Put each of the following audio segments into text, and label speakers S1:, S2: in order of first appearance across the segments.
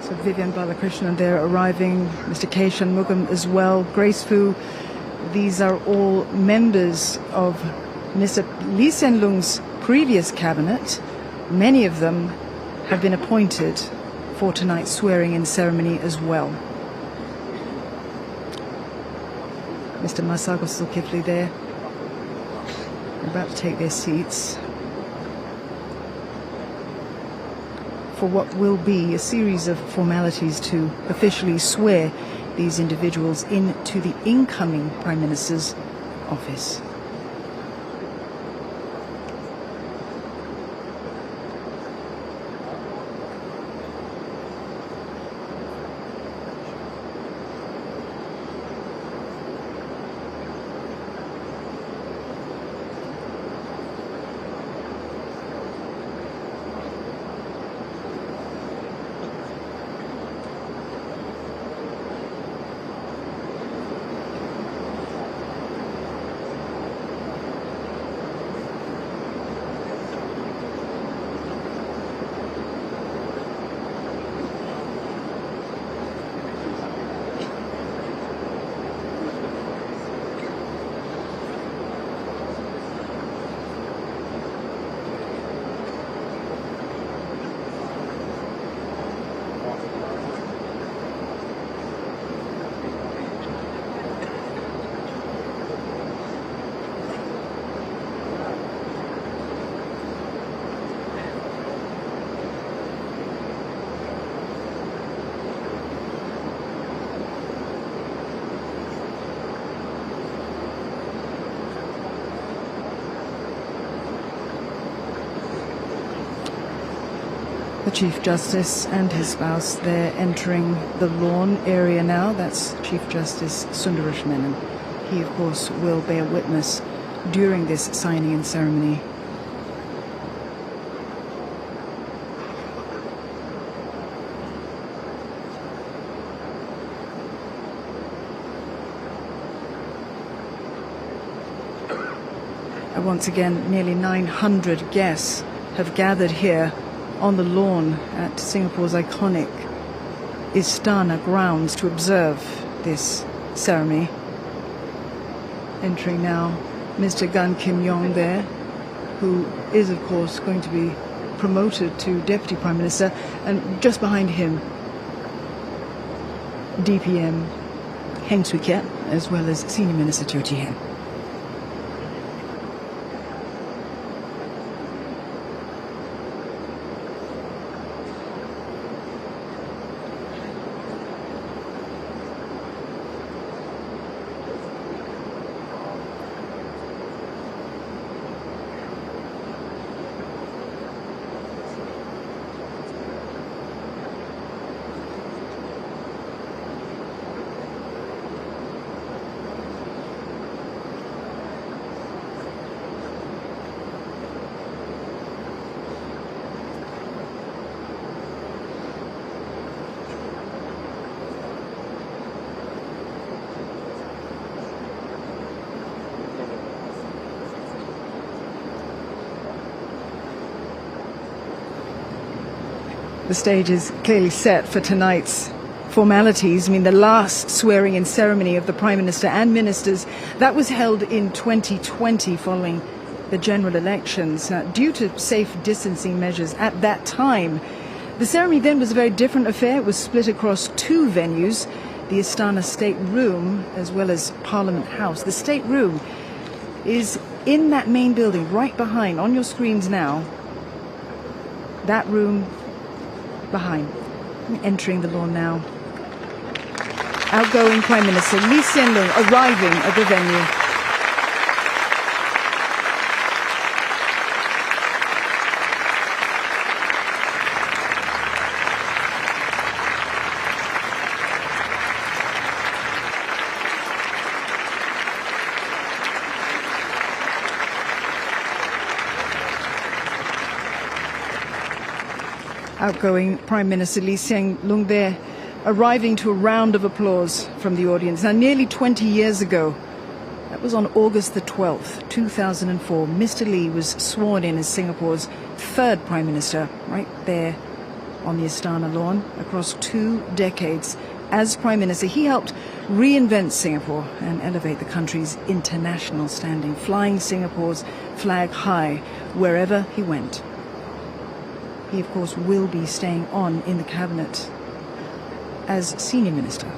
S1: So Vivian Balakrishnan there arriving, Mr. K. Shanmugam as well, Grace Fu. These are all members of Mr. Lee Hsien Loong's previous cabinet. Many of them have been appointed for tonight's swearing-in ceremony as well. Mr. Masagos Zulkifli there, about to take their seats for what will be a series of formalities to officially swear these individuals into the incoming Prime Minister's office. The Chief Justice and his spouse, they're entering the lawn area now. That's Chief Justice Sundaresh Menon. He, of course, will bear witness during this signing-in ceremony. And once again, nearly 900 guests have gathered here on the lawn at Singapore's iconic Istana grounds to observe this ceremony. Entering now, Mr. Gan Kim Yong there, who is of course going to be promoted to Deputy Prime Minister, and just behind him, DPM Heng Swee Keat, as well as Senior Minister Teo Chee Hean. The stage is clearly set for tonight's formalities. I mean, the last swearing-in ceremony of the Prime Minister and ministers, that was held in 2020 following the general elections. Due to safe distancing measures at that time, the ceremony then was a very different affair. It was split across two venues, the Istana State Room as well as Parliament House. The State Room is in that main building right behind, on your screens now, that room behind. Entering the lawn now, outgoing Prime Minister Lee Hsien Loong arriving at the venue. Outgoing Prime Minister Lee Hsien Loong there, arriving to a round of applause from the audience. Now, nearly 20 years ago, that was on August the 12th, 2004, Mr. Lee was sworn in as Singapore's third Prime Minister, right there on the Istana lawn across 2 decades. As Prime Minister, he helped reinvent Singapore and elevate the country's international standing, flying Singapore's flag high wherever he went. He, of course, will be staying on in the cabinet as senior minister.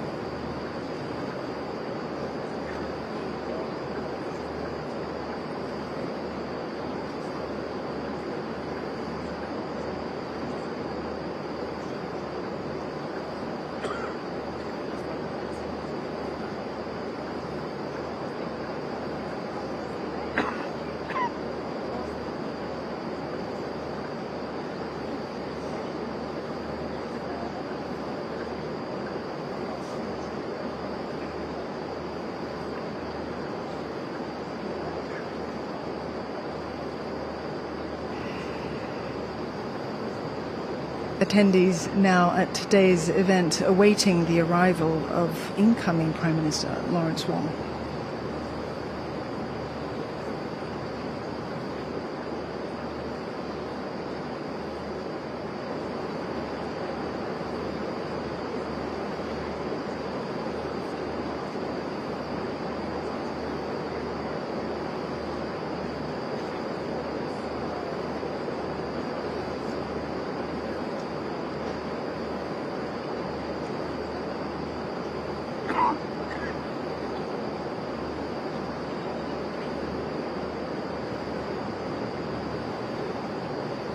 S1: Attendees now at today's event awaiting the arrival of incoming Prime Minister Lawrence Wong.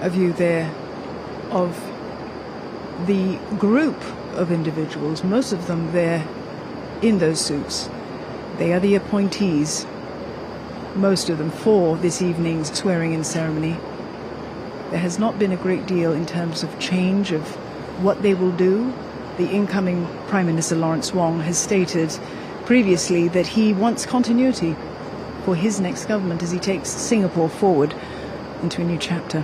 S1: A view there of the group of individuals, most of them there in those suits. They are the appointees, most of them, for this evening's swearing-in ceremony. There has not been a great deal in terms of change of what they will do. The incoming Prime Minister Lawrence Wong has stated previously that he wants continuity for his next government as he takes Singapore forward into a new chapter.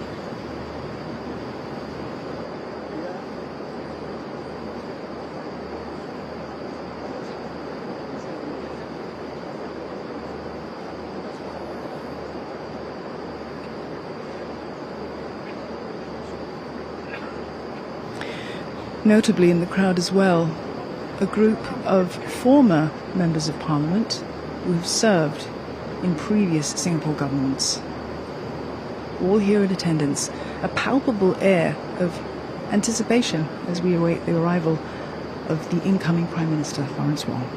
S1: Notably in the crowd as well, a group of former members of Parliament who have served in previous Singapore governments. All here in attendance, a palpable air of anticipation as we await the arrival of the incoming Prime Minister, Lawrence Wong.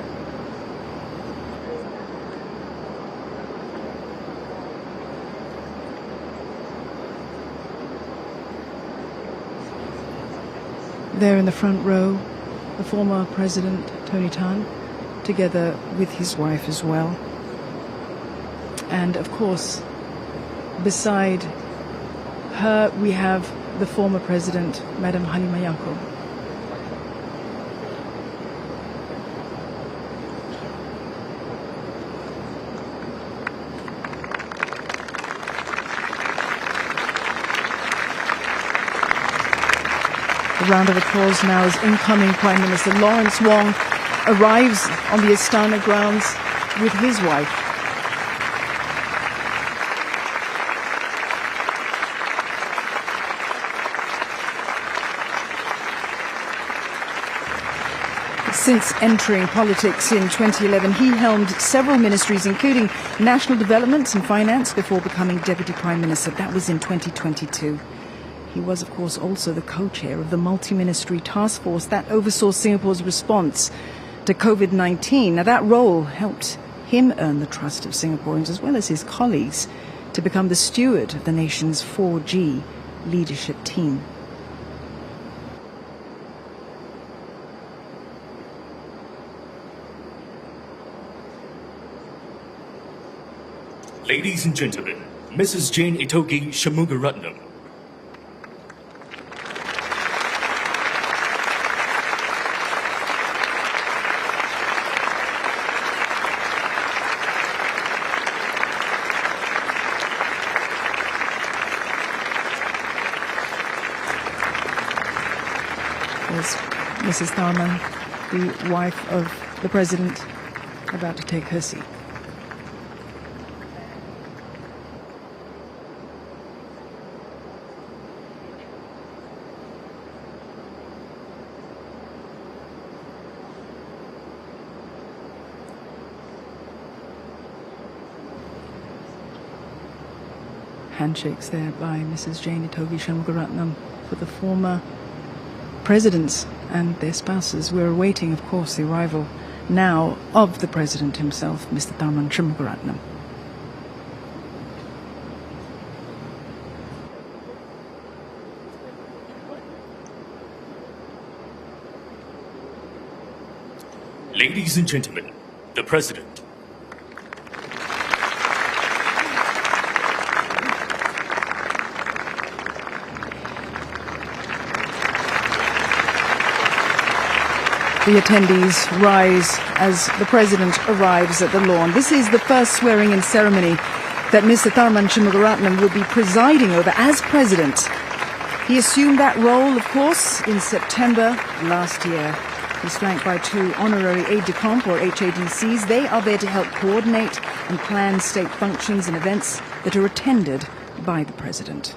S1: There in the front row, the former President, Tony Tan, together with his wife as well. And of course, beside her, we have the former President, Madam Halimah Yacob. A round of applause now as incoming Prime Minister Lawrence Wong arrives on the Istana grounds with his wife. Since entering politics in 2011, he helmed several ministries, including national development and finance, before becoming Deputy Prime Minister. That was in 2022. He was, of course, also the co-chair of the multi-ministry task force that oversaw Singapore's response to COVID-19. Now, that role helped him earn the trust of Singaporeans as well as his colleagues to become the steward of the nation's 4G leadership team.
S2: Ladies and gentlemen, Mrs. Jane Itogi Shamugaratnam.
S1: There's Mrs. Tharman, the wife of the President, about to take her seat. handshakes there by Mrs. Jane Itogi Shanmugaratnam for the former presidents and their spouses. We're awaiting, of course, the arrival now of the president himself, Mr. Tharman Shanmugaratnam.
S2: Ladies and gentlemen, the President.
S1: The attendees rise as the President arrives at the lawn. This is the first swearing-in ceremony that Mr. Tharman Shanmugaratnam will be presiding over as President. He assumed that role, of course, in September last year. He's flanked by two honorary aides-de-camp, or HADCs. They are there to help coordinate and plan state functions and events that are attended by the President.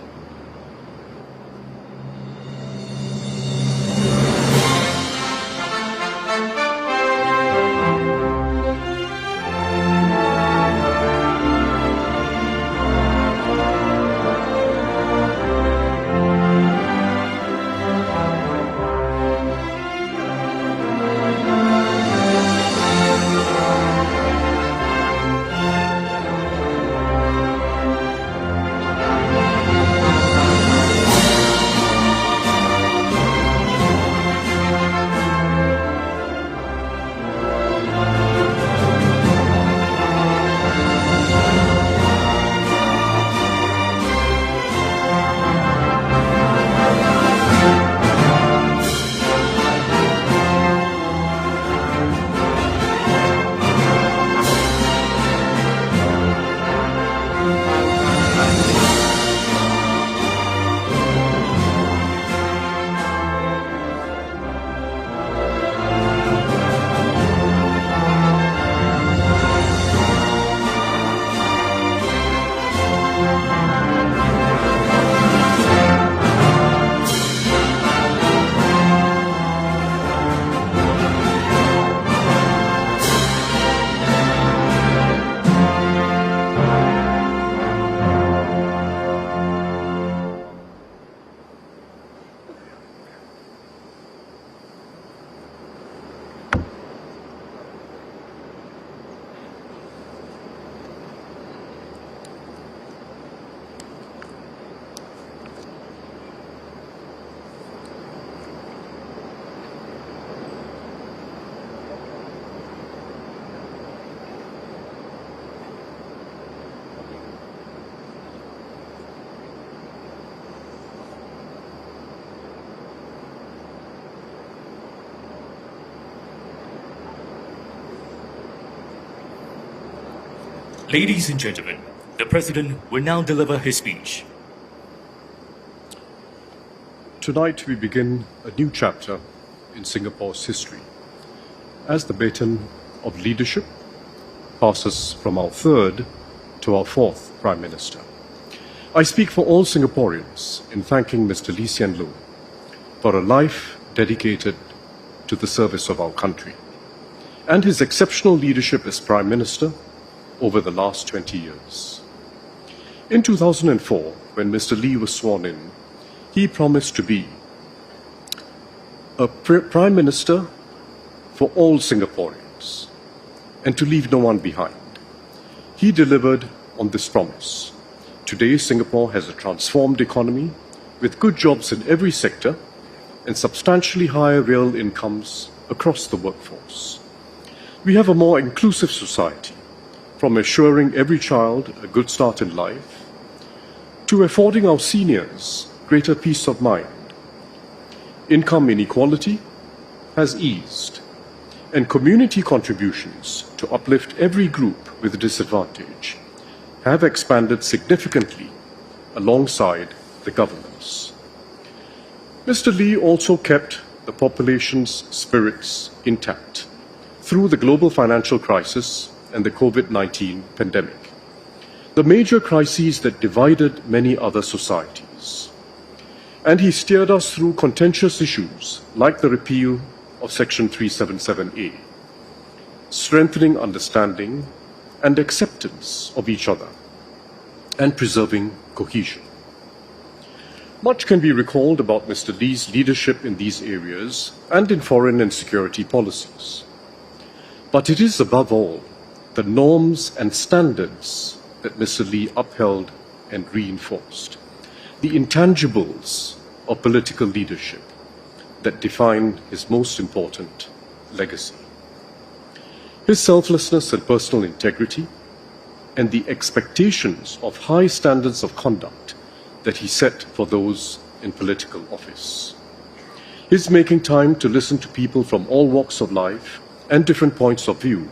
S2: Ladies and gentlemen, the President will now deliver his speech.
S3: Tonight we begin a new chapter in Singapore's history as the baton of leadership passes from our third to our fourth Prime Minister. I speak for all Singaporeans in thanking Mr. Lee Hsien Loong for a life dedicated to the service of our country and his exceptional leadership as Prime Minister over the last 20 years. In 2004, when Mr. Lee was sworn in, he promised to be a Prime Minister for all Singaporeans and to leave no one behind. He delivered on this promise. Today, Singapore has a transformed economy with good jobs in every sector and substantially higher real incomes across the workforce. We have a more inclusive society, from assuring every child a good start in life to affording our seniors greater peace of mind. Income inequality has eased, and community contributions to uplift every group with disadvantage have expanded significantly alongside the governments. Mr. Lee also kept the population's spirits intact through the global financial crisis and the COVID-19 pandemic, the major crises that divided many other societies. And he steered us through contentious issues like the repeal of Section 377A, strengthening understanding and acceptance of each other, and preserving cohesion. Much can be recalled about Mr. Lee's leadership in these areas and in foreign and security policies. But it is above all the norms and standards that Mr. Lee upheld and reinforced, the intangibles of political leadership that define his most important legacy. His selflessness and personal integrity, and the expectations of high standards of conduct that he set for those in political office. His making time to listen to people from all walks of life and different points of view,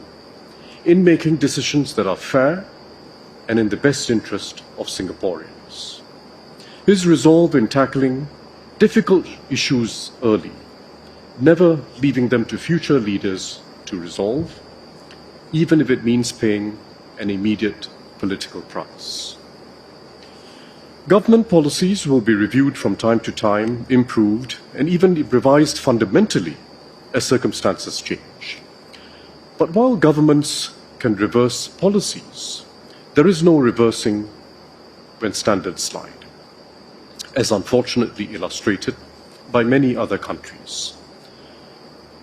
S3: in making decisions that are fair and in the best interest of Singaporeans. His resolve in tackling difficult issues early, never leaving them to future leaders to resolve, even if it means paying an immediate political price. Government policies will be reviewed from time to time, improved, and even revised fundamentally as circumstances change. But while governments can reverse policies, there is no reversing when standards slide, as unfortunately illustrated by many other countries.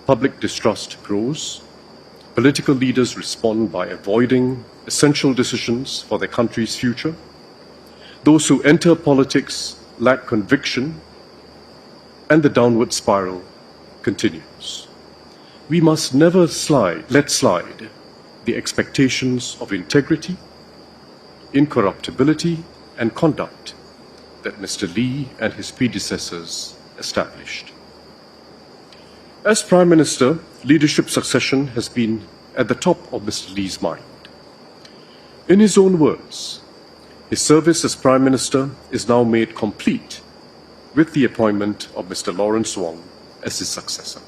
S3: Public distrust grows. Political leaders respond by avoiding essential decisions for their country's future. Those who enter politics lack conviction, and the downward spiral continues. We must never let slide the expectations of integrity, incorruptibility, and conduct that Mr. Lee and his predecessors established. As Prime Minister, leadership succession has been at the top of Mr. Lee's mind. In his own words, his service as Prime Minister is now made complete with the appointment of Mr. Lawrence Wong as his successor.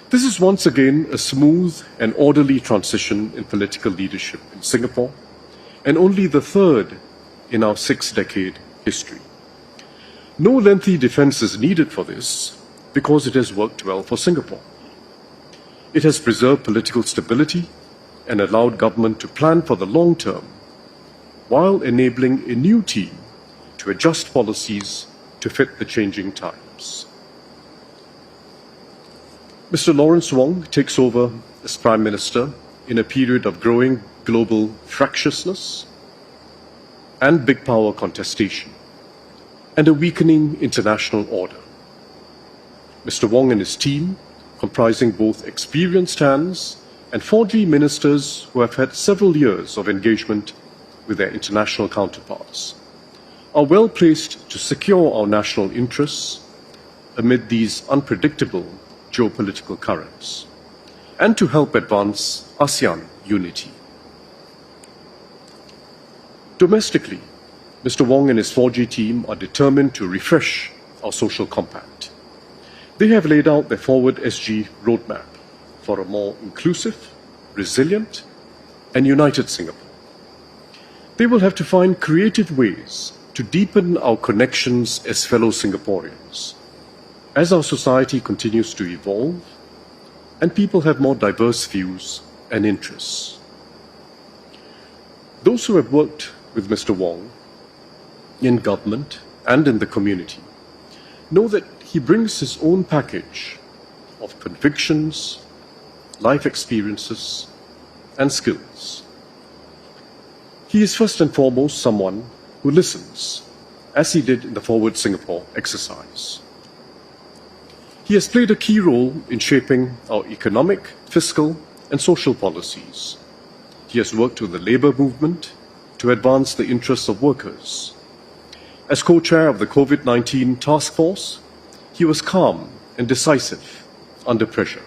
S3: This is once again a smooth and orderly transition in political leadership in Singapore, and only the third in our 6-decade history. No lengthy defense is needed for this, because it has worked well for Singapore. It has preserved political stability and allowed government to plan for the long term, while enabling a new team to adjust policies to fit the changing times. Mr. Lawrence Wong takes over as Prime Minister in a period of growing global fractiousness and big power contestation, and a weakening international order. Mr. Wong and his team, comprising both experienced hands and 4G ministers who have had several years of engagement with their international counterparts, are well placed to secure our national interests amid these unpredictable geopolitical currents, and to help advance ASEAN unity. Domestically, Mr. Wong and his 4G team are determined to refresh our social compact. They have laid out their Forward SG roadmap for a more inclusive, resilient, and united Singapore. They will have to find creative ways to deepen our connections as fellow Singaporeans, as our society continues to evolve and people have more diverse views and interests. Those who have worked with Mr. Wong in government and in the community know that he brings his own package of convictions, life experiences, and skills. He is first and foremost someone who listens, as he did in the Forward Singapore exercise. He has played a key role in shaping our economic, fiscal, and social policies. He has worked with the labour movement to advance the interests of workers. As co-chair of the COVID-19 task force, he was calm and decisive under pressure.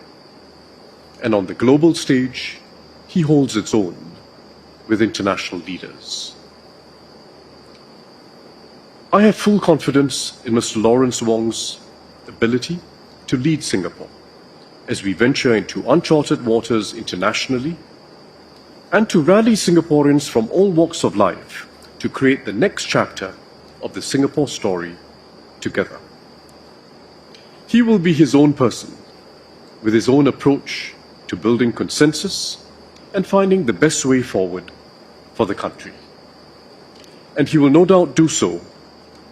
S3: And on the global stage, he holds its own with international leaders. I have full confidence in Mr. Lawrence Wong's ability to lead Singapore as we venture into uncharted waters internationally, and to rally Singaporeans from all walks of life to create the next chapter of the Singapore story together. He will be his own person, with his own approach to building consensus and finding the best way forward for the country. and he will no doubt do so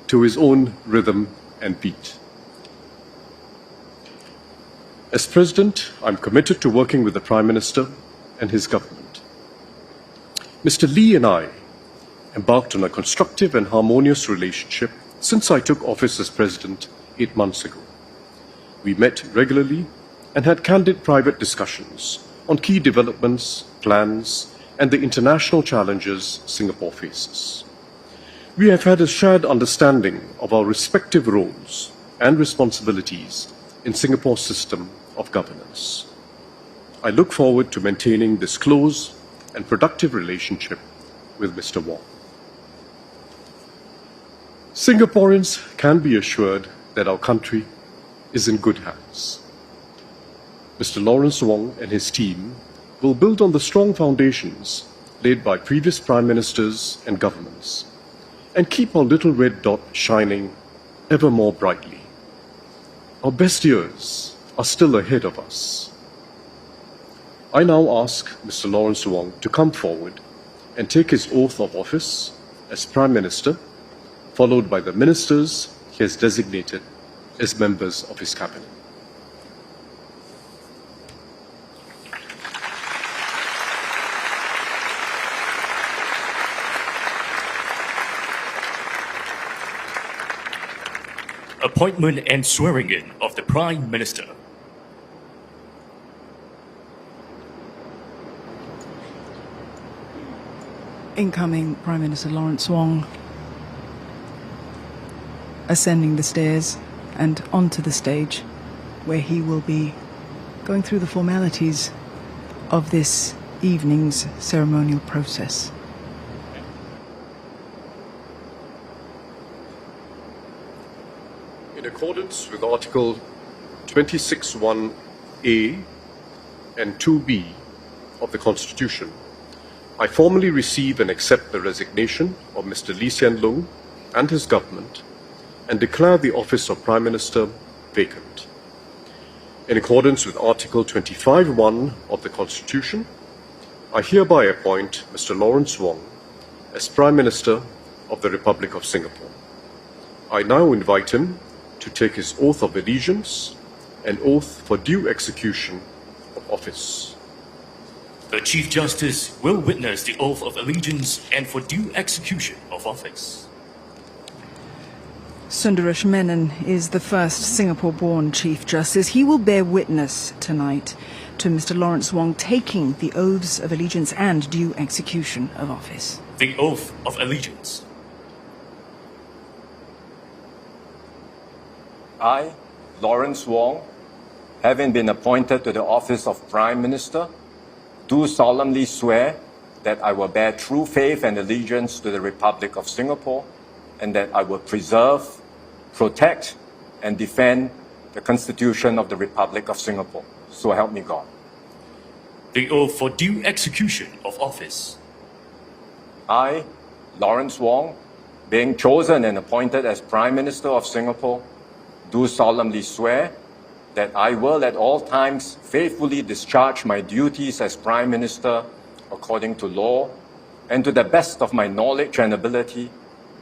S3: to his own rhythm and beat. As President, I'm committed to working with the Prime Minister and his government. Mr. Lee and I embarked on a constructive and harmonious relationship since I took office as President 8 months ago. We met regularly and had candid private discussions on key developments, plans, and the international challenges Singapore faces. We have had a shared understanding of our respective roles and responsibilities in Singapore's system of governance. I look forward to maintaining this close and productive relationship with Mr. Wong. Singaporeans can be assured that our country is in good hands. Mr. Lawrence Wong and his team will build on the strong foundations laid by previous prime ministers and governments and keep our little red dot shining ever more brightly. Our best years are still ahead of us. I now ask Mr. Lawrence Wong to come forward and take his oath of office as Prime Minister, followed by the ministers he has designated as members of his cabinet.
S2: Appointment and swearing in of the Prime Minister.
S1: Incoming Prime Minister Lawrence Wong ascending the stairs and onto the stage, where he will be going through the formalities of this evening's ceremonial process.
S3: In accordance with Article 26(1)(a) and 2(b) of the Constitution, I formally receive and accept the resignation of Mr. Lee Hsien Loong and his government and declare the office of Prime Minister vacant. In accordance with Article 25(1) of the Constitution, I hereby appoint Mr. Lawrence Wong as Prime Minister of the Republic of Singapore. I now invite him to take his oath of allegiance and oath for due execution of office.
S2: The Chief Justice will witness the oath of allegiance and for due execution of office.
S1: Sundaresh Menon is the first Singapore-born Chief Justice. He will bear witness tonight to Mr. Lawrence Wong taking the oaths of allegiance and due execution of office.
S2: The oath of allegiance.
S4: I, Lawrence Wong, having been appointed to the office of Prime Minister, do solemnly swear that I will bear true faith and allegiance to the Republic of Singapore and that I will preserve, protect, and defend the Constitution of the Republic of Singapore. So help me God.
S2: The oath for due execution of office.
S4: I, Lawrence Wong, being chosen and appointed as Prime Minister of Singapore, do solemnly swear that I will at all times faithfully discharge my duties as Prime Minister according to law and to the best of my knowledge and ability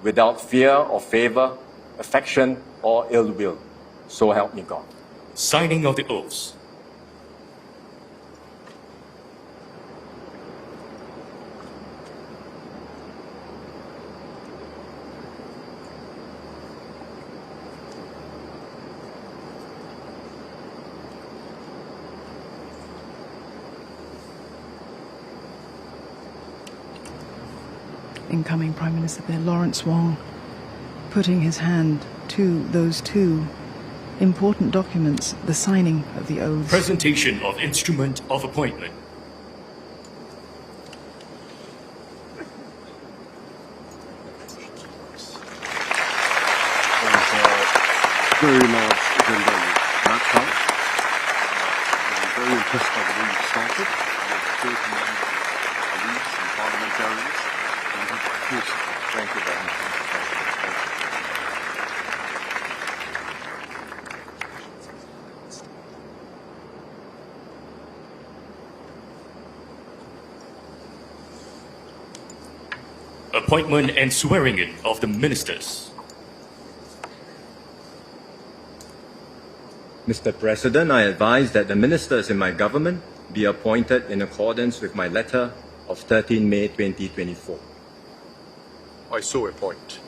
S4: without fear or favor, affection or ill will. So help me God.
S2: Signing of the oaths.
S1: Incoming Prime Minister there, Lawrence Wong, putting his hand to those two important documents, the signing of the oaths.
S2: Presentation of instrument of appointment.
S3: Very large agenda mapped out. I'm very impressed by the way you started. You have a clear command of colleagues and parliamentarians. And you have full support. Thank you very much.
S2: appointment and swearing in of the ministers.
S4: Mr. President, I advise that the ministers in my government be appointed in accordance with my letter of 13 May 2024.
S3: I so appoint.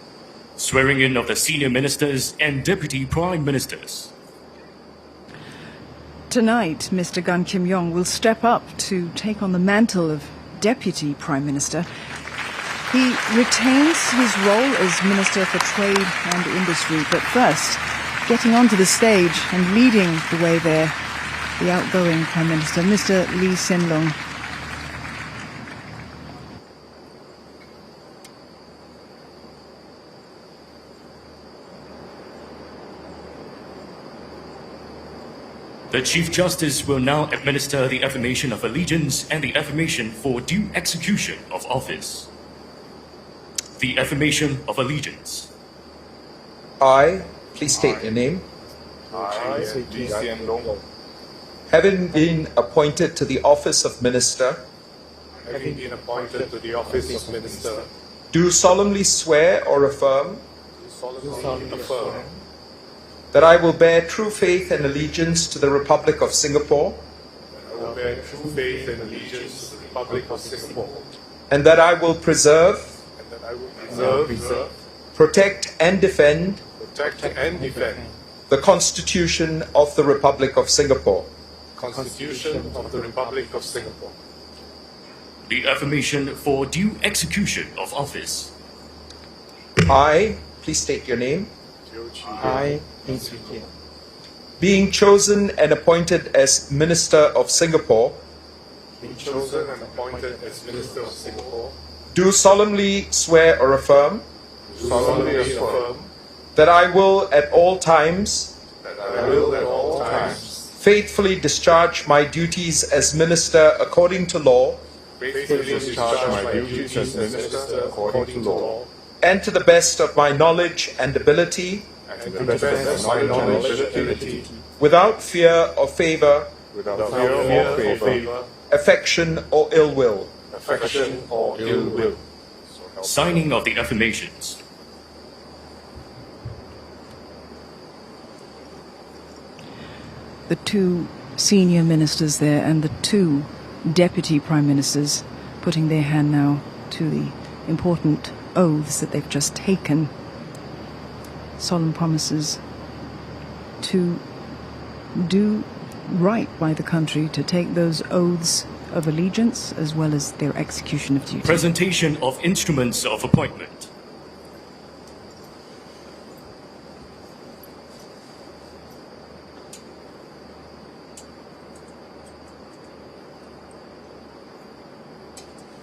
S2: Swearing in of the senior ministers and deputy prime ministers.
S1: Tonight, Mr. Gan Kim-yong will step up to take on the mantle of Deputy Prime Minister. He retains his role as Minister for Trade and Industry, but first, getting onto the stage and leading the way there, the outgoing Prime Minister, Mr. Lee Hsien Loong.
S2: The Chief Justice will now administer the affirmation of allegiance and the affirmation for due execution of office. The affirmation of allegiance.
S5: I, please state your name,
S6: I, Lee Hsien Loong,
S5: having been appointed to the office of Minister,
S6: having been appointed to the office of Minister,
S5: do solemnly swear or affirm
S6: solemnly affirm
S5: that I will bear true faith and allegiance to the Republic of Singapore,
S6: that I will bear true faith and allegiance to the Republic of Singapore,
S5: and that I will preserve,
S6: and that I will preserve,
S5: protect, and defend
S6: protect, and defend
S5: the Constitution of the Republic of Singapore.
S6: the Constitution of the Republic of Singapore.
S2: The affirmation for due execution of office.
S5: I, please state your name,
S6: I,
S5: being chosen and appointed as Minister of Singapore,
S6: being chosen and appointed as Minister of Singapore,
S5: do solemnly swear or affirm
S6: solemnly affirm
S5: that I will at all times
S6: that I will at all times
S5: faithfully discharge my duties as Minister according to law
S6: faithfully discharge my duties as Minister according to law,
S5: and to the best of my knowledge and ability,
S6: and to the best of my knowledge and ability,
S5: without fear or favor,
S6: without fear or favor,
S5: affection or ill will.
S6: affection or ill will.
S2: Signing of the affirmations.
S1: The two senior ministers there and the two deputy prime ministers putting their hand now to the important oaths that they've just taken. Solemn promises to do right by the country, to take those oaths of allegiance as well as their execution of duty.
S2: Presentation of instruments of appointment.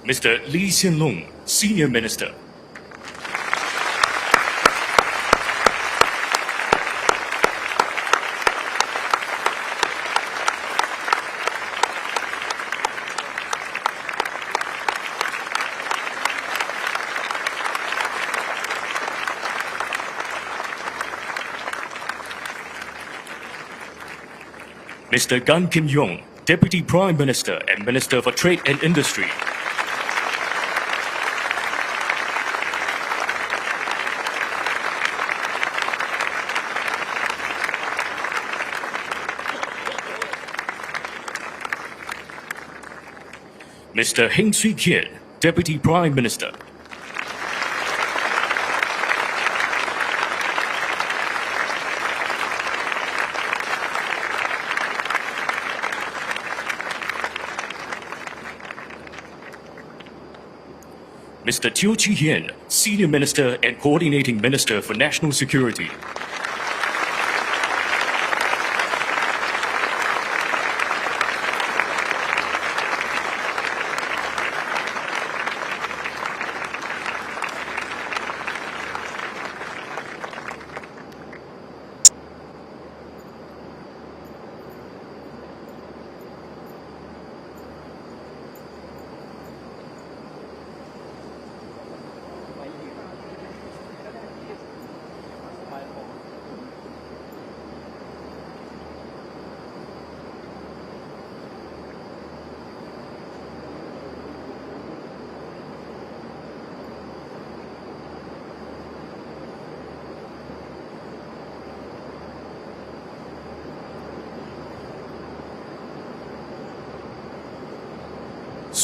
S2: Mr. Lee Hsien Loong, Senior Minister. Mr. Gan Kim-yong, Deputy Prime Minister and Minister for Trade and Industry. Mr. Heng Swee-keat, Deputy Prime Minister. Mr. Teo Chee-hean, Senior Minister and Coordinating Minister for National Security.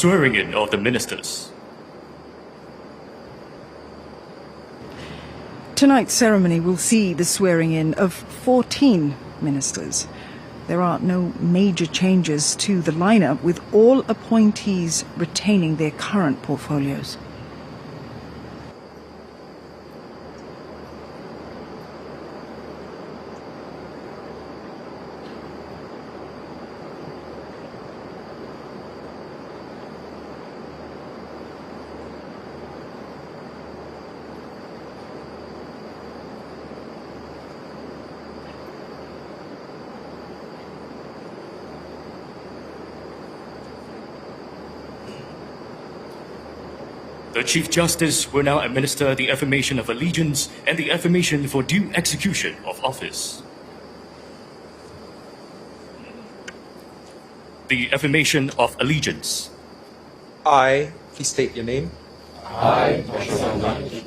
S2: swearing in of the ministers.
S1: Tonight's ceremony will see the swearing in of 14 ministers. There are no major changes to the lineup, with all appointees retaining their current portfolios.
S2: The Chief Justice will now administer the affirmation of allegiance and the affirmation for due execution of office. The affirmation of allegiance.
S5: I, please state your name.
S6: I, Lee Hsien Loong,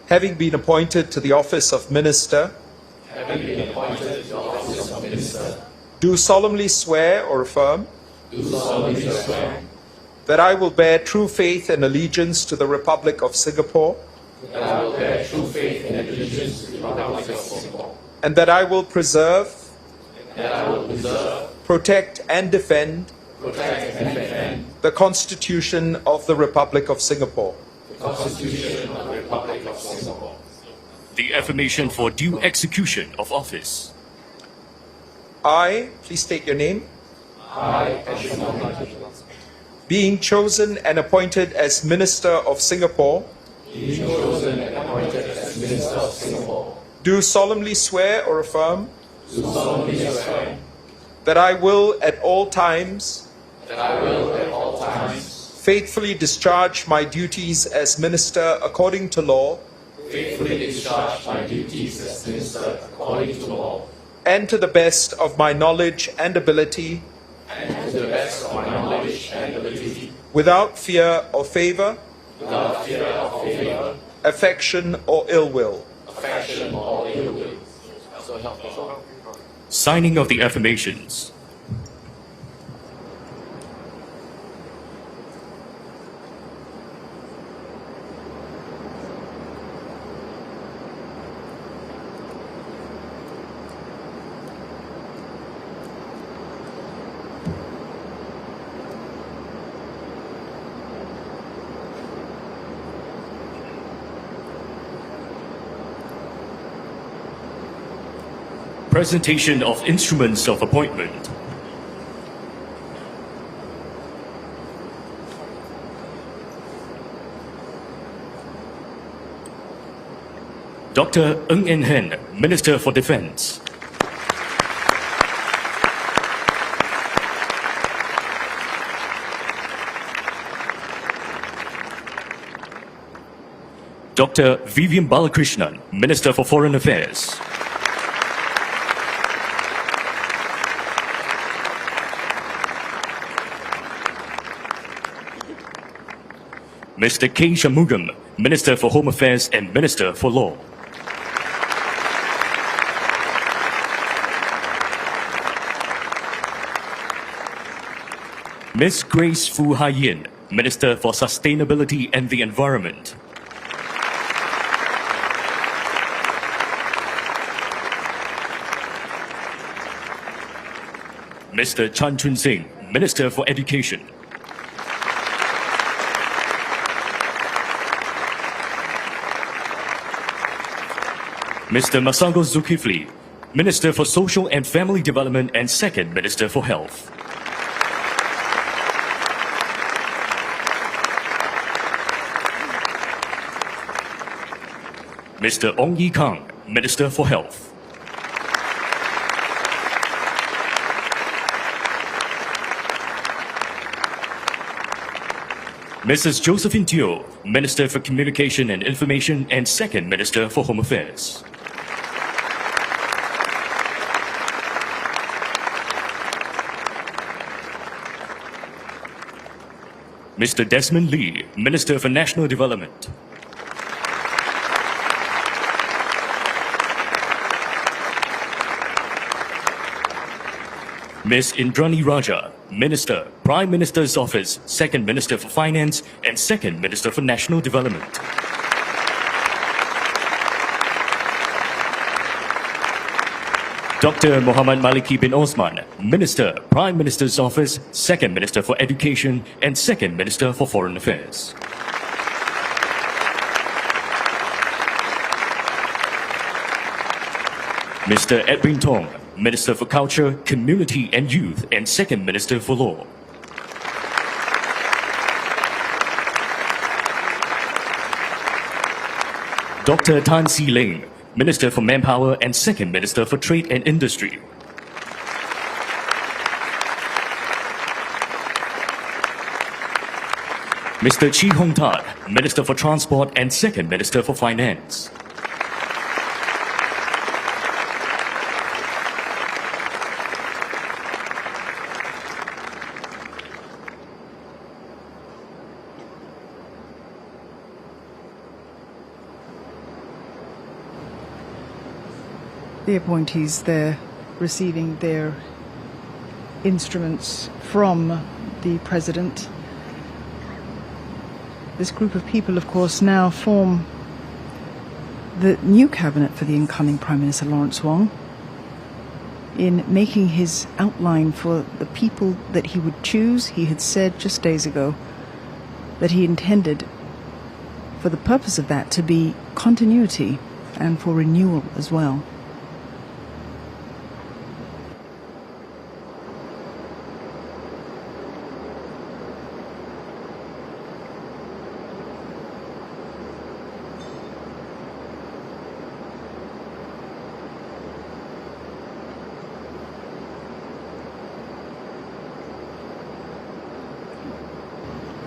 S5: Having been appointed to the office of minister, do solemnly swear or affirm that I will bear true faith and allegiance to the Republic of Singapore, and that I will preserve, protect and defend the Constitution of the Republic of Singapore.
S2: The affirmation for due execution of office.
S5: I, please state your name. Being chosen and appointed as Minister of Singapore, do solemnly swear or affirm that I will at all times faithfully discharge my duties as Minister according to law, and to the best of my knowledge and ability, without fear or favor, affection or ill will.
S2: Signing of the affirmations. Presentation of instruments of appointment. Dr. Ng En Hen, Minister for Defence. Dr. Vivian Balakrishnan, Minister for Foreign Affairs. Mr. K. Shanmugam, Minister for Home Affairs and Minister for Law. Ms. Grace Fu Hai-yin, Minister for Sustainability and the Environment. Mr. Chan Chun Sing, Minister for Education. Mr. Masago Zulkifli, Minister for Social and Family Development and Second Minister for Health. Mr. Ong Yi Kang, Minister for Health. Mrs. Josephine Teo, Minister for Communication and Information and Second Minister for Home Affairs. Mr. Desmond Lee, Minister for National Development. Ms. Indrani Raja, Minister, Prime Minister's Office, Second Minister for Finance, and Second Minister for National Development. Dr. Muhammad Maliki bin Osman, Minister, Prime Minister's Office, Second Minister for Education, and Second Minister for Foreign Affairs. Mr. Edwin Tong, Minister for Culture, Community and Youth, and Second Minister for Law. Dr. Tan See Leng, Minister for Manpower and Second Minister for Trade and Industry. Mr. Chee Hong Tat, Minister for Transport and Second Minister for Finance.
S1: The appointees there receiving their instruments from the President. This group of people, of course, now form the new cabinet for the incoming Prime Minister Lawrence Wong. In making his outline for the people that he would choose, he had said just days ago that he intended for the purpose of that to be continuity and for renewal as well.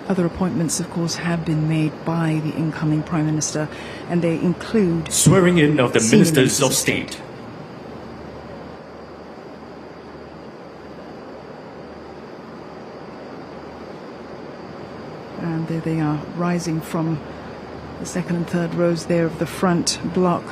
S1: Other appointments, of course, have been made by the incoming Prime Minister, and they include
S2: swearing in of the
S1: senior
S2: Ministers of State.
S1: And there they are, rising from the second and third rows there of the front block.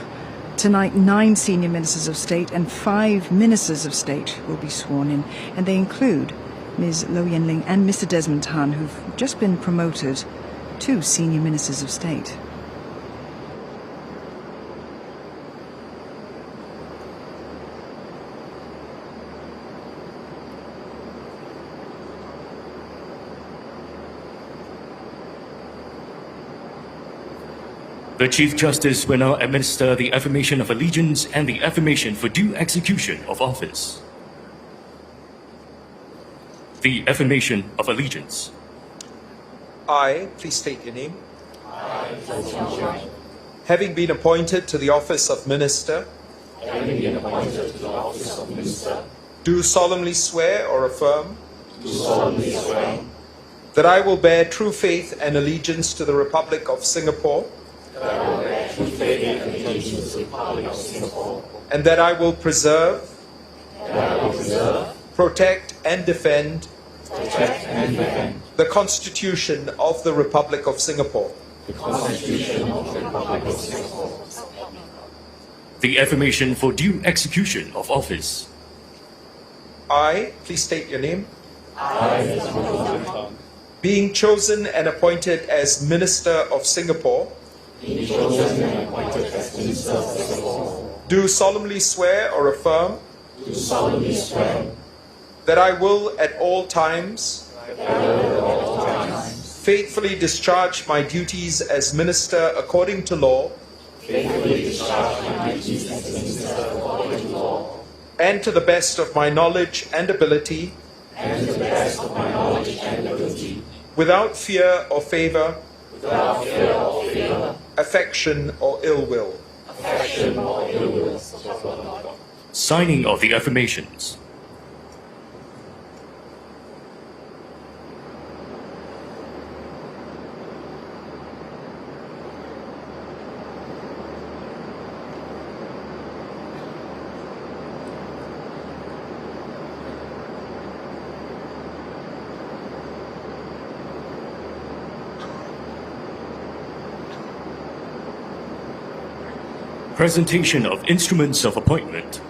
S1: Tonight, 9 senior Ministers of State and 5 Ministers of State will be sworn in, and they include Ms. Lee Hsien Loong and Mr. Desmond Tan, who've just been promoted to senior Ministers of State.
S2: The Chief Justice will now administer the affirmation of allegiance and the affirmation for due execution of office. The affirmation of allegiance.
S5: I, please state your name. Having been appointed to the office of Minister, do solemnly swear or affirm that I will bear true faith and allegiance to the Republic of Singapore, and that I will preserve, protect and defend the Constitution of the Republic of Singapore.
S2: The affirmation for due execution of office.
S5: I, please state your name. Being chosen and appointed as Minister of Singapore, do solemnly swear or affirm that I will at all times faithfully discharge my duties as Minister according to law, and to the best of my knowledge and ability, without fear or favor, affection or ill will.
S2: Signing of the affirmations. Presentation of instruments of appointment.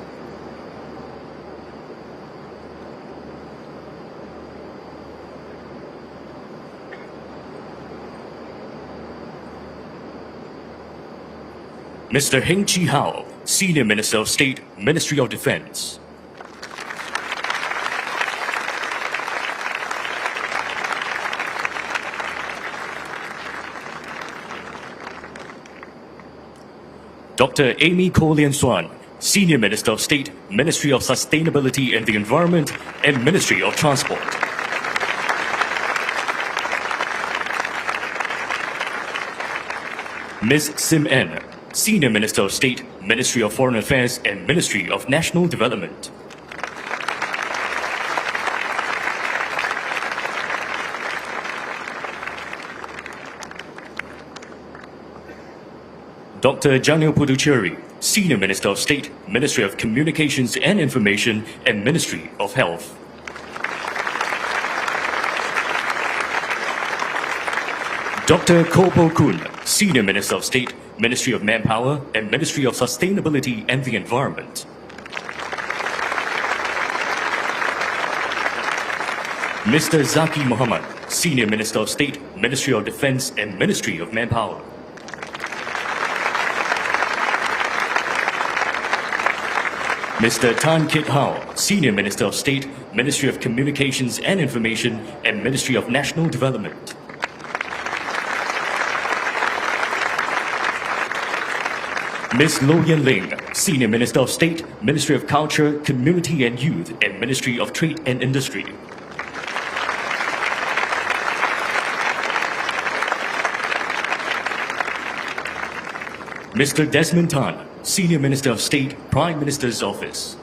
S2: Mr. Heng Chi Hao, Senior Minister of State, Ministry of Defense. Dr. Amy Koh Lian Swan, Senior Minister of State, Ministry of Sustainability and the Environment and Ministry of Transport. Ms. Sim N, Senior Minister of State, Ministry of Foreign Affairs and Ministry of National Development. Dr. Janil Puducherry, Senior Minister of State, Ministry of Communications and Information and Ministry of Health. Dr. Koh Po Kun, Senior Minister of State, Ministry of Manpower and Ministry of Sustainability and the Environment. Mr. Zaki Muhammad, Senior Minister of State, Ministry of Defense and Ministry of Manpower. Mr. Tan Kit Hao, Senior Minister of State, Ministry of Communications and Information and Ministry of National Development. Ms. Lo Yen Ling, Senior Minister of State, Ministry of Culture, Community and Youth and Ministry of Trade and Industry. Mr. Desmond Tan, Senior Minister of State, Prime Minister's Office.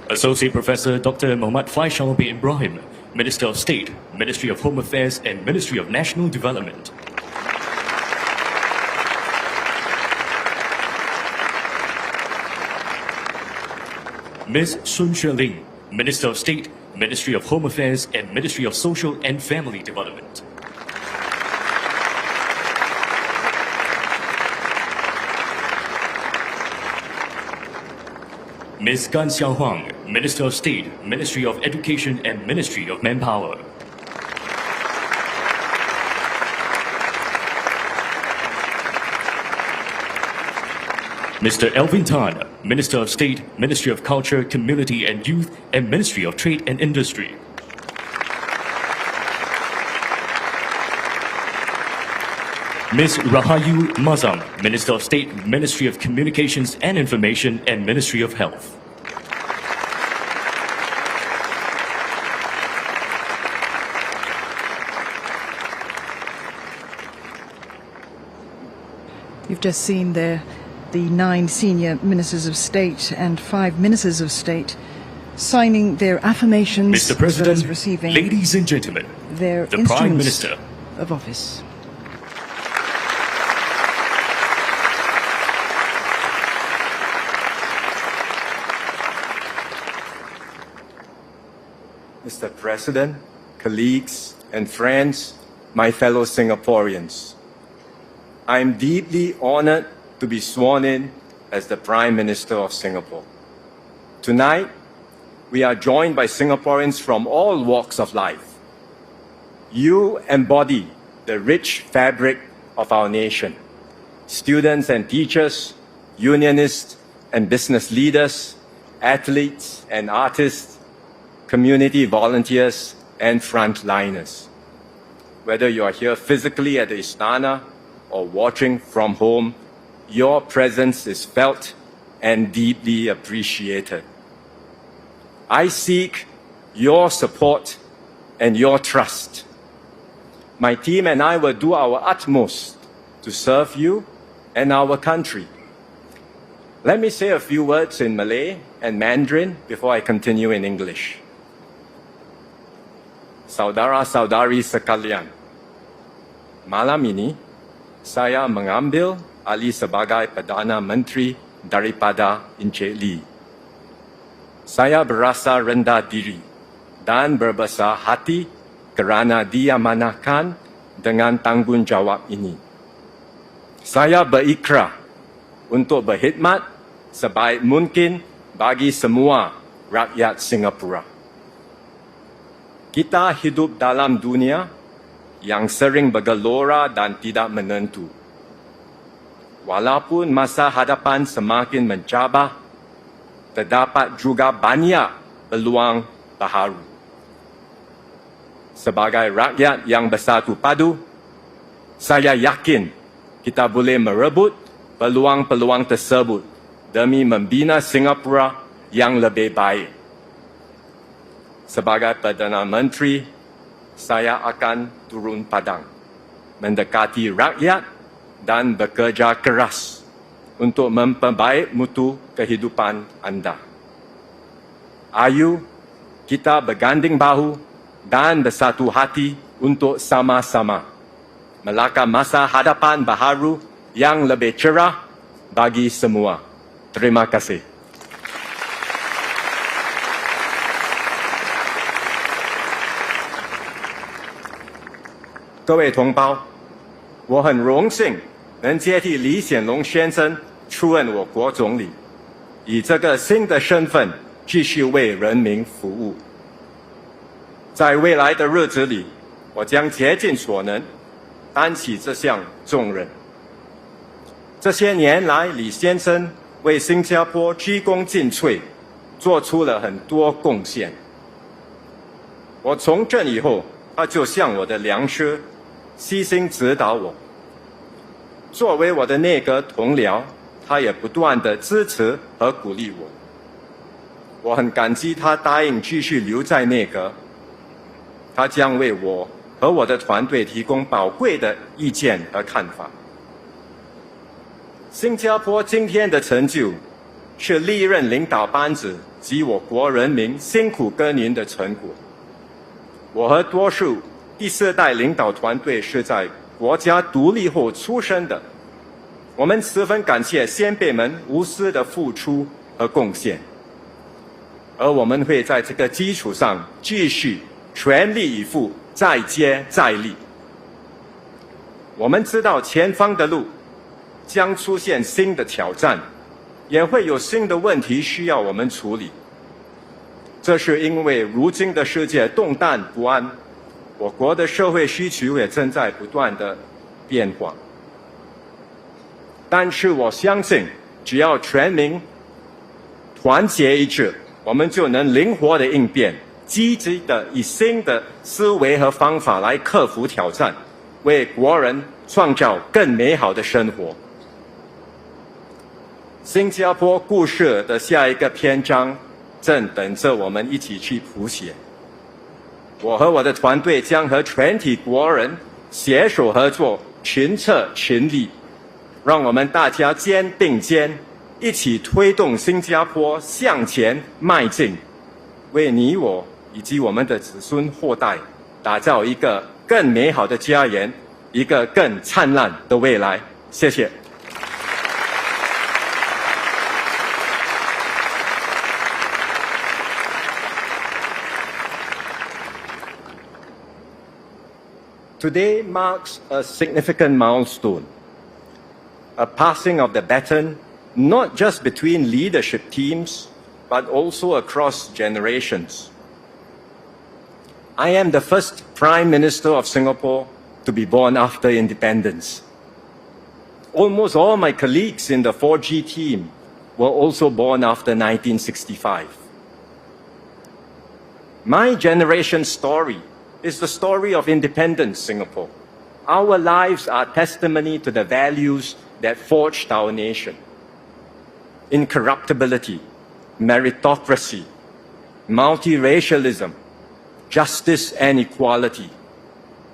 S2: Associate Professor Dr. Muhammad Faisal bin Ibrahim, Minister of State, Ministry of Home Affairs and Ministry of National Development. Ms. Sun Sheling, Minister of State, Ministry of Home Affairs and Ministry of Social and Family Development. Ms. Gan Xiao Huang, Minister of State, Ministry of Education and Ministry of Manpower. Mr. Elvin Tan, Minister of State, Ministry of Culture, Community and Youth and Ministry of Trade and Industry. Ms. Rahayu Mazam, Minister of State, Ministry of Communications and Information and Ministry of Health.
S1: You've just seen there the 9 senior ministers of state and 5 ministers of state signing their affirmations,
S2: Mr.
S1: as well
S2: President,
S1: as receiving
S2: ladies and gentlemen,
S1: their
S2: the Prime
S1: instruments
S2: Minister.
S1: of office.
S4: Mr. President, colleagues, and friends, my fellow Singaporeans, I am deeply honored to be sworn in as the Prime Minister of Singapore. Tonight, we are joined by Singaporeans from all walks of life. You embody the rich fabric of our nation. Students and teachers, unionists and business leaders, athletes and artists, community volunteers and frontliners. Whether you are here physically at the Istana or watching from home, your presence is felt and deeply appreciated. I seek your support and your trust. My team and I will do our utmost to serve you and our country. Let me say a few words in Malay and Mandarin before I continue in English. Saudara-saudari sekalian, malam ini saya mengambil alih sebagai Perdana Menteri daripada Encik Lee. Saya berasa rendah diri dan berbesar hati kerana diamanahkan dengan tanggungjawab ini. Saya berikrar untuk berkhidmat sebaik mungkin bagi semua rakyat Singapura. Kita hidup dalam dunia yang sering bergelora dan tidak menentu. Walaupun masa hadapan semakin mencabar, terdapat juga banyak peluang baharu. Sebagai rakyat yang bersatu padu, saya yakin kita boleh merebut peluang-peluang tersebut demi membina Singapura yang lebih baik. Sebagai Perdana Menteri, saya akan turun padang, mendekati rakyat dan bekerja keras untuk memperbaik mutu kehidupan anda. Ayo kita berganding bahu dan bersatu hati untuk sama-sama melakar masa hadapan baharu yang lebih cerah bagi semua. Terima kasih. 各位同胞，我很荣幸能接替李显龙先生出任我国总理，以这个新的身份继续为人民服务。在未来的日子里，我将竭尽所能担起这项重任。这些年来，李先生为新加坡鞠躬尽瘁，做出了很多贡献。我从政以后，他就像我的良师，悉心指导我。作为我的内阁同僚，他也不断地支持和鼓励我。我很感激他答应继续留在内阁，他将为我和我的团队提供宝贵的意见和看法。新加坡今天的成就，是历任领导班子及我国人民辛苦耕耘的成果。我和多数第四代领导团队是在国家独立后出生的，我们十分感谢先辈们无私的付出和贡献，而我们会在这个基础上继续全力以赴，再接再厉。我们知道前方的路将出现新的挑战，也会有新的问题需要我们处理。这是因为如今的世界动荡不安，我国的社会需求也正在不断的变化。但是我相信，只要全民团结一致，我们就能灵活的应变，积极的以新的思维和方法来克服挑战，为国人创造更美好的生活。新加坡故事的下一个篇章正等着我们一起去谱写。我和我的团队将和全体国人携手合作，群策群力，让我们大家肩并肩，一起推动新加坡向前迈进，为你我以及我们的子孙后代打造一个更美好的家园，一个更灿烂的未来。谢谢。Today marks a significant milestone, a passing of the baton not just between leadership teams, but also across generations. I am the first Prime Minister of Singapore to be born after independence. Almost all my colleagues in the 4G team were also born after 1965. My generation's story is the story of independent Singapore. Our lives are testimony to the values that forged our nation. Incorruptibility, meritocracy, multiracialism, justice and equality.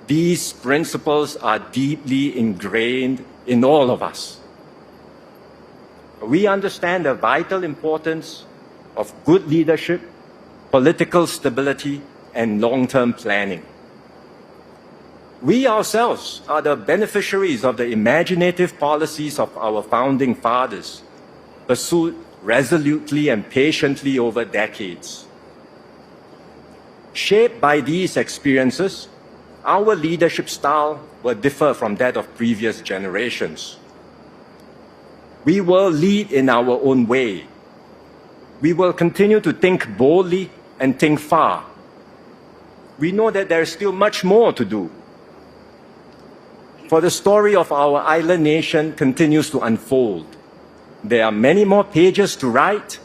S4: These principles are deeply ingrained in all of us. We understand the vital importance of good leadership, political stability, and long-term planning. We ourselves are the beneficiaries of the imaginative policies of our founding fathers, pursued resolutely and patiently over decades. Shaped by these experiences, our leadership style will differ from that of previous generations. We will lead in our own way. We will continue to think boldly and think far. we know that there is still much more to do. For the story of our island nation continues to unfold. There are many more pages to write,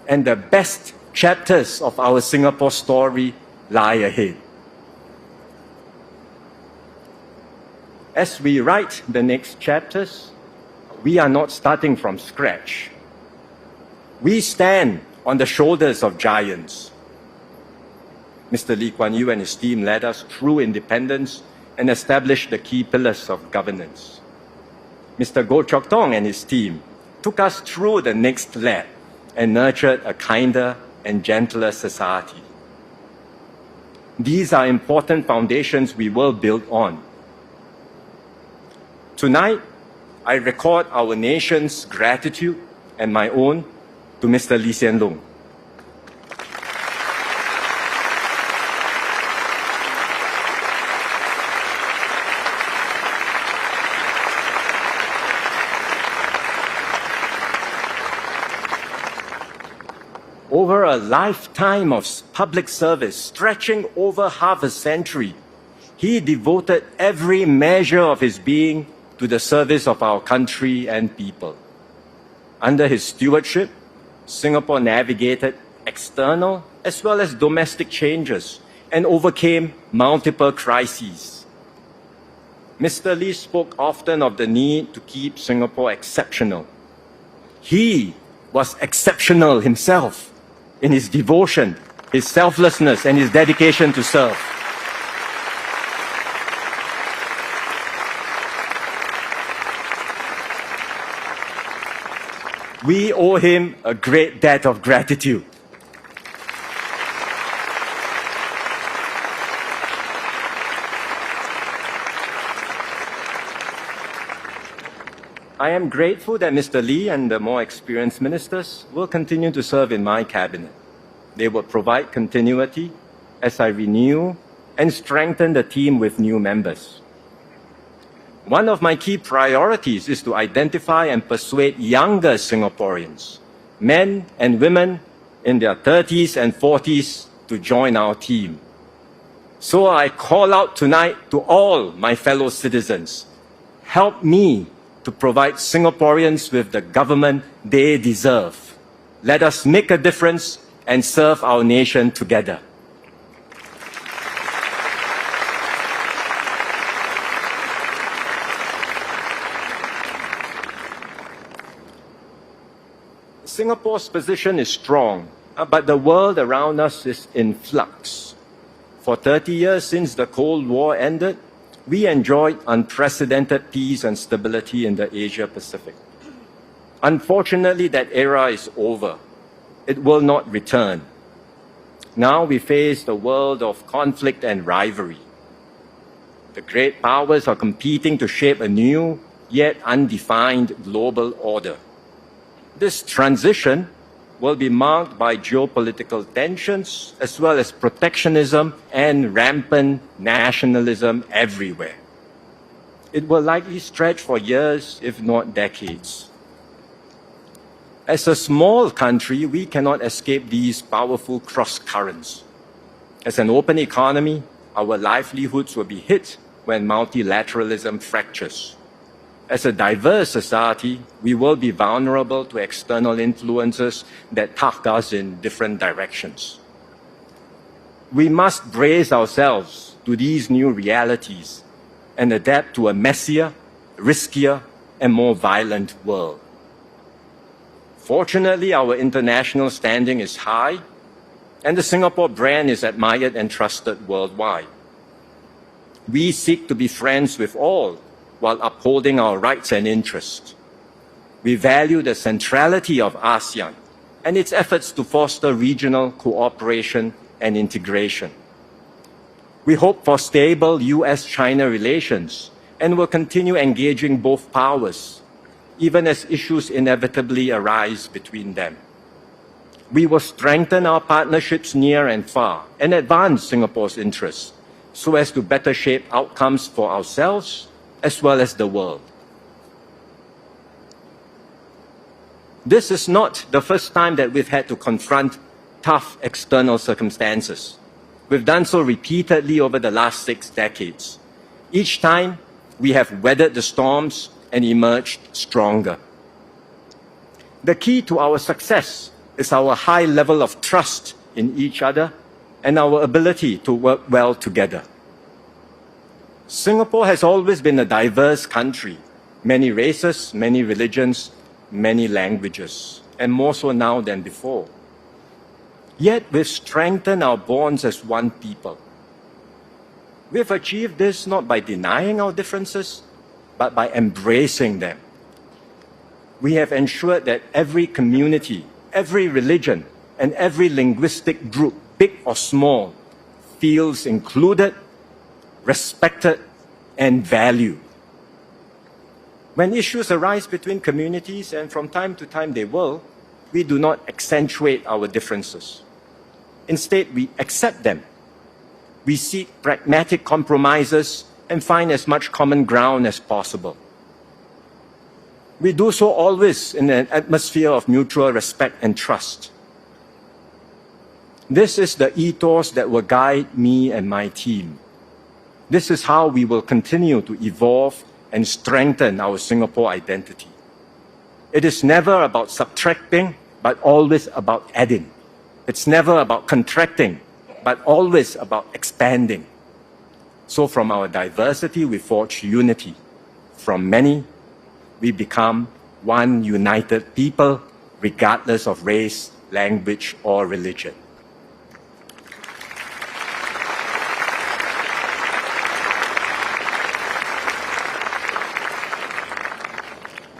S4: and the best chapters of our Singapore story lie ahead. As we write the next chapters, we are not starting from scratch. We stand on the shoulders of giants. Mr. Lee Kuan Yew and his team led us through independence and established the key pillars of governance. Mr. Goh Chok Tong and his team took us through the next lap and nurtured a kinder and gentler society. These are important foundations we will build on. Tonight, I record our nation's gratitude and my own to Mr. Lee Hsien Loong. Over a lifetime of public service, stretching over half a century, he devoted every measure of his being to the service of our country and people. Under his stewardship, Singapore navigated external as well as domestic changes and overcame multiple crises. Mr. Lee spoke often of the need to keep Singapore exceptional. He was exceptional himself in his devotion, his selflessness, and his dedication to serve. We owe him a great debt of gratitude. I am grateful that Mr. Lee and the more experienced ministers will continue to serve in my cabinet. They will provide continuity as I renew and strengthen the team with new members. One of my key priorities is to identify and persuade younger Singaporeans, men and women in their 30s and 40s, to join our team. So I call out tonight to all my fellow citizens, help me to provide Singaporeans with the government they deserve. Let us make a difference and serve our nation together. Singapore's position is strong, but the world around us is in flux. For 30 years since the Cold War ended, we enjoyed unprecedented peace and stability in the Asia-Pacific. Unfortunately, that era is over. It will not return. Now we face the world of conflict and rivalry. The great powers are competing to shape a new, yet undefined global order. This transition will be marked by geopolitical tensions as well as protectionism and rampant nationalism everywhere. It will likely stretch for years, if not decades. As a small country, we cannot escape these powerful cross-currents. As an open economy, our livelihoods will be hit when multilateralism fractures. As a diverse society, we will be vulnerable to external influences that tug us in different directions. We must brace ourselves to these new realities and adapt to a messier, riskier, and more violent world. Fortunately, our international standing is high, and the Singapore brand is admired and trusted worldwide. We seek to be friends with all, while upholding our rights and interests. We value the centrality of ASEAN and its efforts to foster regional cooperation and integration. We hope for stable US-China relations and will continue engaging both powers, even as issues inevitably arise between them. We will strengthen our partnerships near and far and advance Singapore's interests so as to better shape outcomes for ourselves as well as the world. This is not the first time that we've had to confront tough external circumstances. We've done so repeatedly over the last 6 decades. Each time, we have weathered the storms and emerged stronger. The key to our success is our high level of trust in each other and our ability to work well together. Singapore has always been a diverse country, many races, many religions, many languages, and more so now than before. Yet we've strengthened our bonds as one people. We've achieved this not by denying our differences, but by embracing them. We have ensured that every community, every religion, and every linguistic group, big or small, feels included, respected, and valued. When issues arise between communities, and from time to time they will, we do not accentuate our differences. Instead, we accept them. We seek pragmatic compromises and find as much common ground as possible. We do so always in an atmosphere of mutual respect and trust. This is the ethos that will guide me and my team. This is how we will continue to evolve and strengthen our Singapore identity. It is never about subtracting, but always about adding. It's never about contracting, but always about expanding. So from our diversity, we forge unity. From many, we become one united people, regardless of race, language, or religion.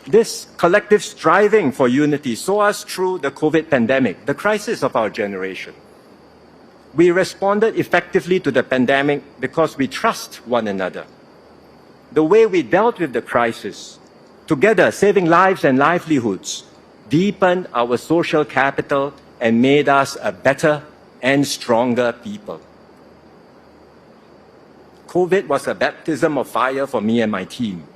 S4: This collective striving for unity saw us through the COVID pandemic, the crisis of our generation. We responded effectively to the pandemic because we trust one another. The way we dealt with the crisis, together saving lives and livelihoods, deepened our social capital and made us a better and stronger people. COVID was a baptism of fire for me and my team.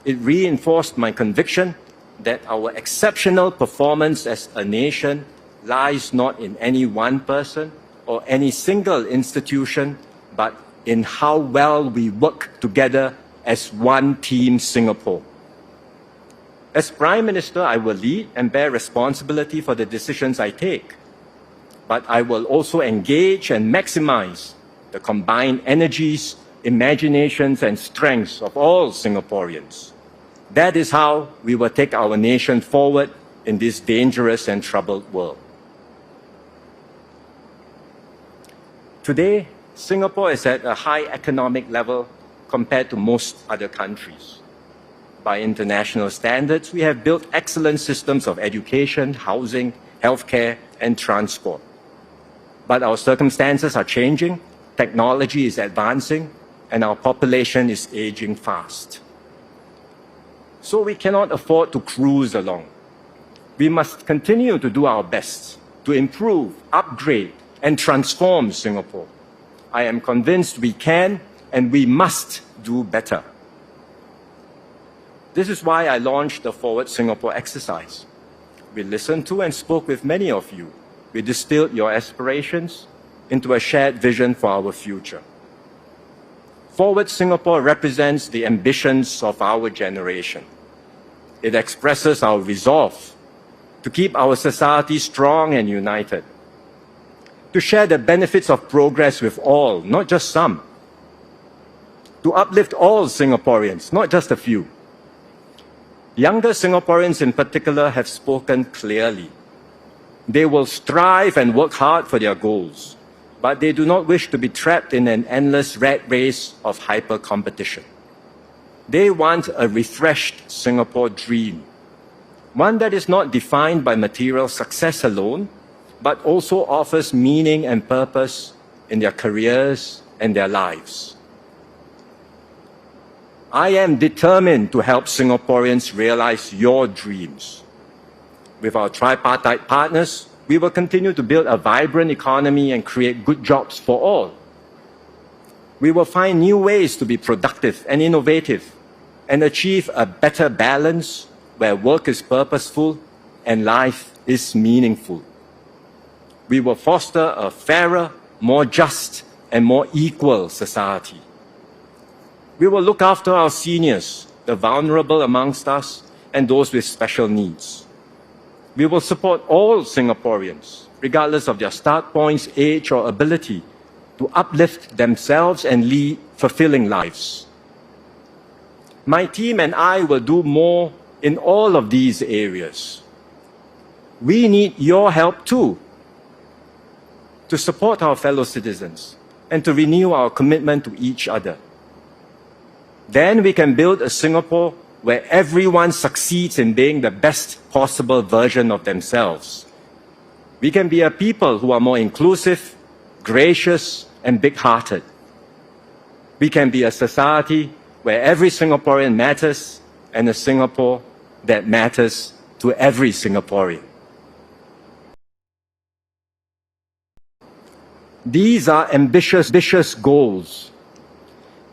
S4: It reinforced my conviction that our exceptional performance as a nation lies not in any one person or any single institution, but in how well we work together as one team Singapore. As Prime Minister, I will lead and bear responsibility for the decisions I take, but I will also engage and maximize the combined energies, imaginations, and strengths of all Singaporeans. That is how we will take our nation forward in this dangerous and troubled world. Today, Singapore is at a high economic level compared to most other countries. By international standards, we have built excellent systems of education, housing, healthcare, and transport. But our circumstances are changing, technology is advancing, and our population is aging fast. So we cannot afford to cruise along. We must continue to do our best to improve, upgrade, and transform Singapore. I am convinced we can and we must do better. This is why I launched the Forward Singapore exercise. We listened to and spoke with many of you. We distilled your aspirations into a shared vision for our future. Forward Singapore represents the ambitions of our generation. It expresses our resolve to keep our society strong and united, to share the benefits of progress with all, not just some, to uplift all Singaporeans, not just a few. Younger Singaporeans in particular have spoken clearly. They will strive and work hard for their goals, but they do not wish to be trapped in an endless rat race of hyper-competition. They want a refreshed Singapore dream, one that is not defined by material success alone, but also offers meaning and purpose in their careers and their lives. I am determined to help Singaporeans realize your dreams. With our tripartite partners, we will continue to build a vibrant economy and create good jobs for all. We will find new ways to be productive and innovative and achieve a better balance where work is purposeful and life is meaningful. We will foster a fairer, more just, and more equal society. We will look after our seniors, the vulnerable amongst us, and those with special needs. We will support all Singaporeans, regardless of their start points, age, or ability, to uplift themselves and lead fulfilling lives. My team and I will do more in all of these areas. We need your help too, to support our fellow citizens and to renew our commitment to each other. Then we can build a Singapore where everyone succeeds in being the best possible version of themselves. We can be a people who are more inclusive, gracious, and big-hearted. We can be a society where every Singaporean matters and a Singapore that matters to every Singaporean. These are ambitious goals.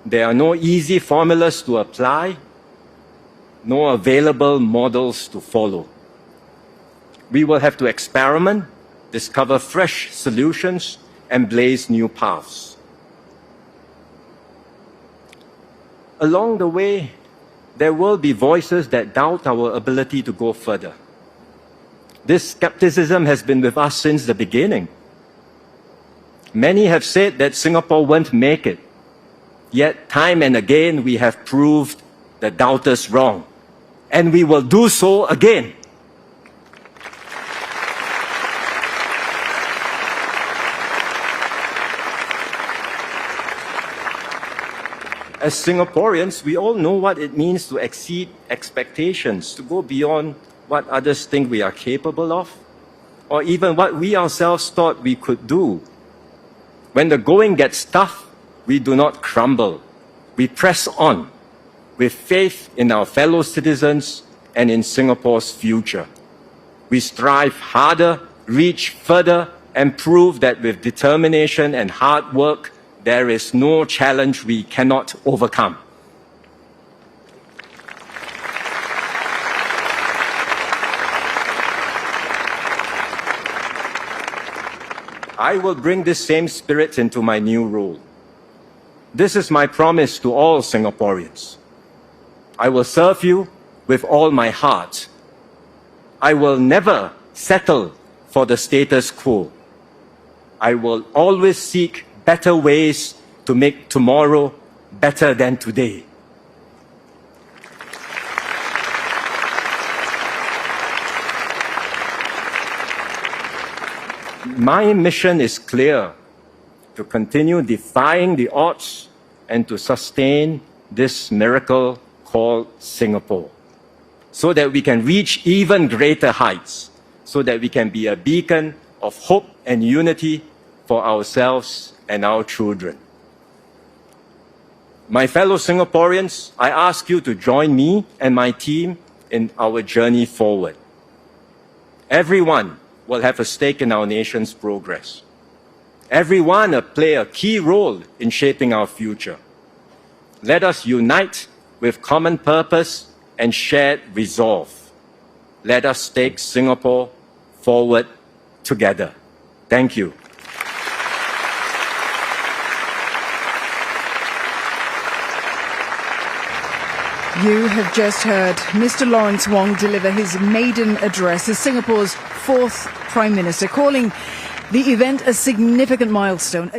S4: There are no easy formulas to apply, no available models to follow. We will have to experiment, discover fresh solutions, and blaze new paths. Along the way, there will be voices that doubt our ability to go further. This skepticism has been with us since the beginning. Many have said that Singapore won't make it. Yet, time and again, we have proved the doubters wrong. And we will do so again. As Singaporeans, we all know what it means to exceed expectations, to go beyond what others think we are capable of, or even what we ourselves thought we could do. When the going gets tough, we do not crumble. We press on with faith in our fellow citizens and in Singapore's future. We strive harder, reach further, and prove that with determination and hard work, there is no challenge we cannot overcome. I will bring this same spirit into my new role. This is my promise to all Singaporeans. I will serve you with all my heart. I will never settle for the status quo. I will always seek better ways to make tomorrow better than today. My mission is clear: to continue defying the odds and to sustain this miracle called Singapore, so that we can reach even greater heights, so that we can be a beacon of hope and unity for ourselves and our children. My fellow Singaporeans, I ask you to join me and my team in our journey forward. Everyone will have a stake in our nation's progress. Everyone will play a key role in shaping our future. Let us unite with common purpose and shared resolve. Let us take Singapore forward together. Thank you.
S1: You have just heard Mr. Lawrence Wong deliver his maiden address as Singapore's fourth Prime Minister, calling the event a significant milestone.